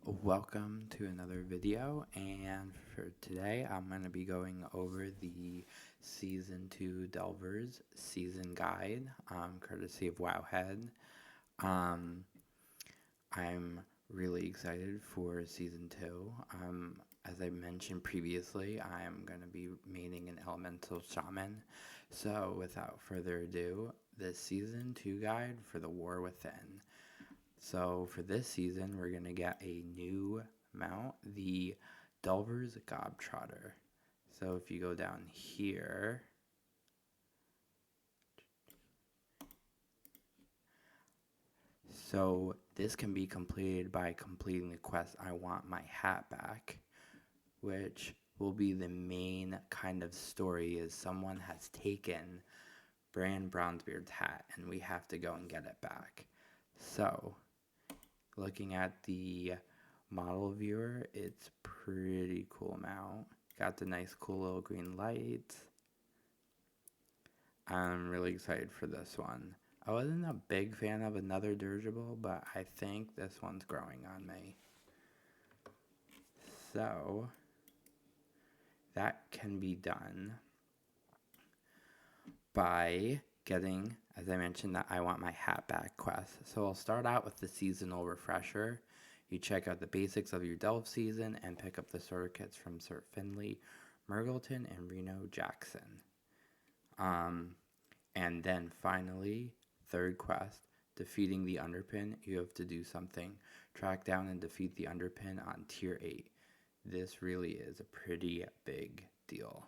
Welcome to another video, and for today I'm going to be going over the Season 2 Delvers Season Guide, courtesy of Wowhead. Um, I'm really excited for Season 2. As I mentioned previously, I am going to be maining an Elemental Shaman, so without further ado, the Season 2 Guide for the War Within. So for this season, we're going to get a new mount, the Delver's Gobtrotter. So if you go down here, so this can be completed by completing the quest I Want My Hat Back, which will be the main kind of story is someone has taken Bronzebeard's hat and we have to go and get it back. So looking at the model viewer, it's pretty cool mount. Got the nice cool little green lights. I'm really excited for this one. I wasn't a big fan of another dirigible, but I think this one's growing on me. So that can be done by getting, as I mentioned, that I Want My Hat Back quest. So I'll start out with the seasonal refresher. You check out the basics of your Delve season and pick up the starter kits from Sir Finley, Murgleton, and Reno Jackson. And then finally, third quest, defeating the Underpin. You have to do something. Track down and defeat the Underpin on Tier 8. This really is a pretty big deal.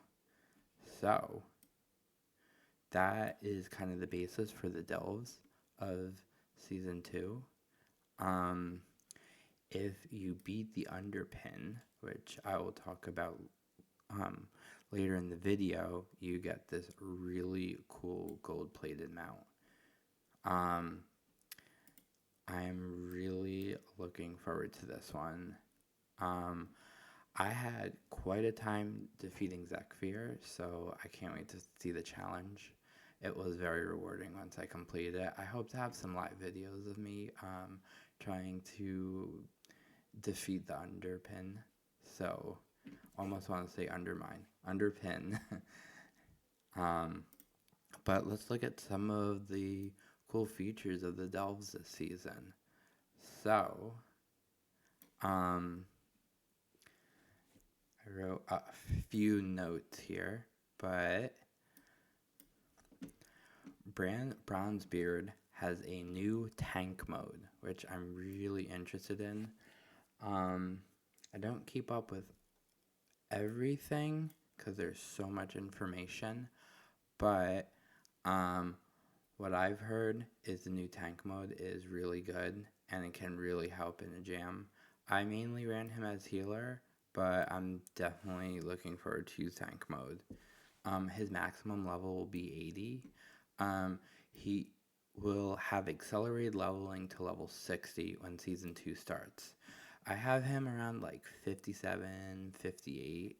So that is kind of the basis for the delves of Season 2. If you beat the Underpin, which I will talk about later in the video, you get this really cool gold-plated mount. I'm really looking forward to this one. I had quite a time defeating Zekfir, so I can't wait to see the challenge. It was very rewarding once I completed it. I hope to have some live videos of me trying to defeat the Underpin. So, almost want to say undermine. Underpin. But let's look at some of the cool features of the delves this season. So, I wrote a few notes here, but Bronzebeard has a new tank mode, which I'm really interested in. I don't keep up with everything because there's so much information, but what I've heard is the new tank mode is really good and it can really help in a jam. I mainly ran him as healer, but I'm definitely looking forward to tank mode. His maximum level will be 80. He will have accelerated leveling to level 60 when Season 2 starts. I have him around like 57, 58.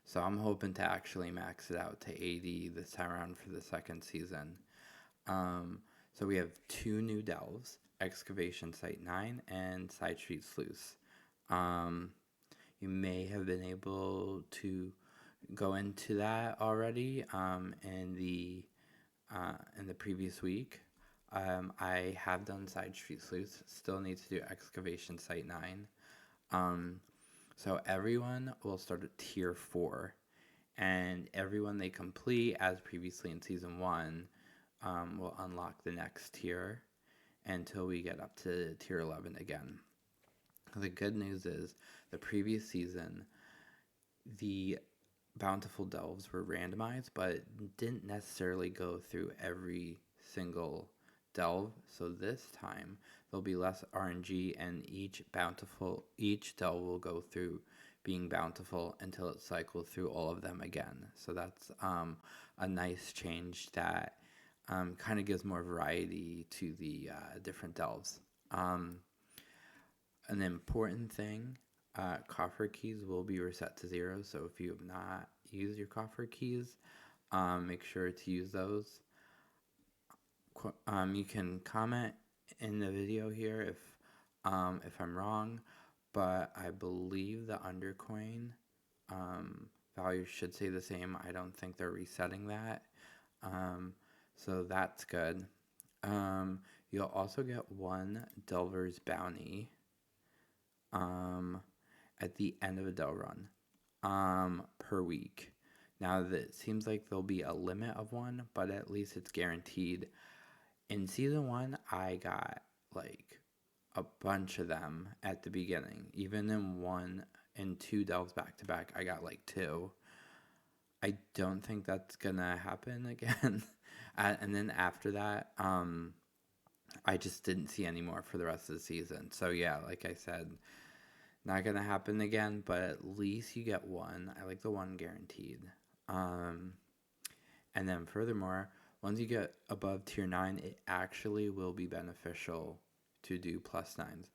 So I'm hoping to actually max it out to 80 this time around for the second season. So we have two new delves, Excavation Site 9 and Side Street Sluice. You may have been able to go into that already in the previous week. I have done Side Street Sluice, still need to do Excavation Site 9. So everyone will start at Tier 4, and everyone they complete, as previously in Season 1, will unlock the next tier until we get up to Tier 11 again. The good news is, the previous season, the bountiful delves were randomized, but didn't necessarily go through every single delve. So this time there'll be less RNG, and each delve will go through being bountiful until it cycles through all of them again. So that's a nice change that kind of gives more variety to the different delves. An important thing, coffer keys will be reset to 0, so if you have not used your coffer keys, make sure to use those. You can comment in the video here if if I'm wrong, but I believe the undercoin value should stay the same. I don't think they're resetting that. So that's good. Um, you'll also get one Delver's Bounty um, at the end of a Del run per week. Now, that it seems like there'll be a limit of one, but at least it's guaranteed. In Season 1, I got like a bunch of them at the beginning. Even in 1 and 2 delves back to back, I got like 2. I don't think that's gonna happen again. And then after that, I just didn't see any more for the rest of the season. So yeah, like I said, not gonna happen again, but at least you get one. I like the one guaranteed. Um, and then furthermore, once you get above tier 9, it actually will be beneficial to do +9s.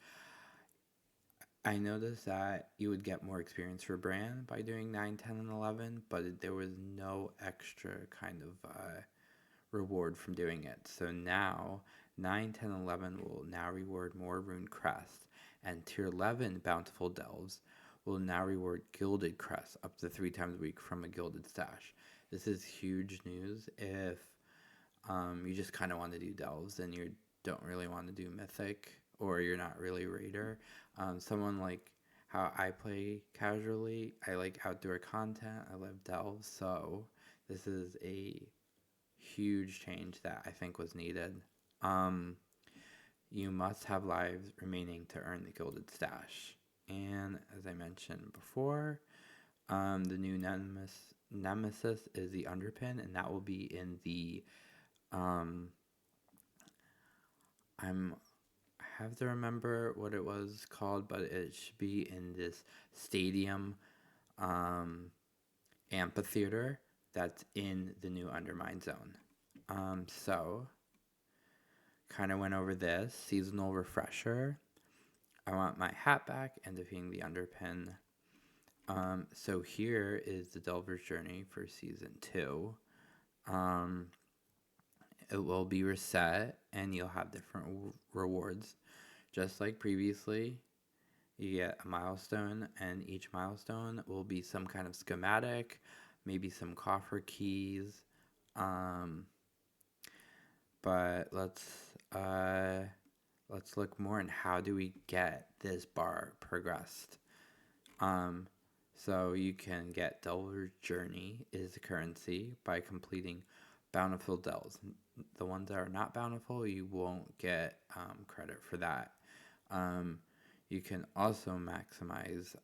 I noticed that you would get more experience for Bran by doing 9, 10, and 11, but there was no extra kind of reward from doing it. So now 9, 10, 11 will now reward more rune crest, and tier 11 bountiful delves will now reward gilded crest up to 3 times a week from a gilded stash. This is huge news if you just kind of want to do delves and you don't really want to do mythic, or you're not really raider. Someone like how I play casually, I like outdoor content, I love delves, so this is a huge change that I think was needed. You must have lives remaining to earn the gilded stash. And as I mentioned before, the new nemesis is the underpin, and that will be in the I have to remember what it was called, but it should be in this stadium amphitheater that's in the new Undermine zone. So kind of went over this seasonal refresher. I want my hat back and defeating the underpin. So here is the Delver's Journey for season 2. It will be reset and you'll have different rewards. Just like previously, you get a milestone, and each milestone will be some kind of schematic, maybe some coffer keys. But let's look more in how do we get this bar progressed. So you can get Delver's Journey is the currency by completing bountiful delves. The ones that are not bountiful, you won't get credit for that. You can also maximize.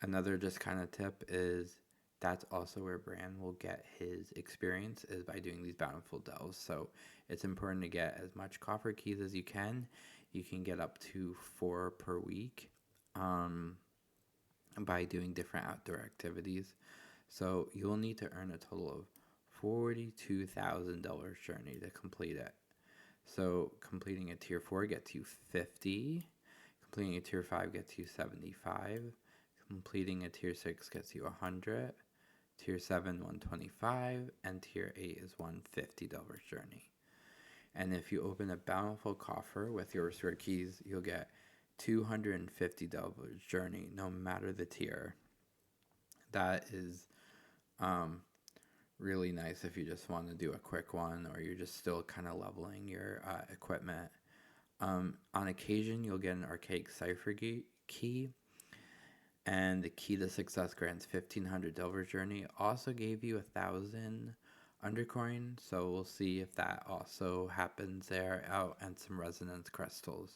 Another just kind of tip is that's also where Bran will get his experience, is by doing these bountiful delves. So it's important to get as much coffer keys as you can. You can get up to 4 per week by doing different outdoor activities. So you'll need to earn a total of $42,000 journey to complete it. So completing a tier 4 gets you 50. Completing a tier 5 gets you 75. Completing a tier 6 gets you 100. Tier 7, 125. And tier 8 is $150 journey. And if you open a bountiful coffer with your restored keys, you'll get $250 journey, no matter the tier. That is really nice if you just want to do a quick one, or you're just still kind of leveling your equipment. On occasion, you'll get an archaic cipher key, and the key to success grants 1,500 Delver Journey. Also gave you 1,000 undercoin, so we'll see if that also happens there. Oh, and some resonance crystals.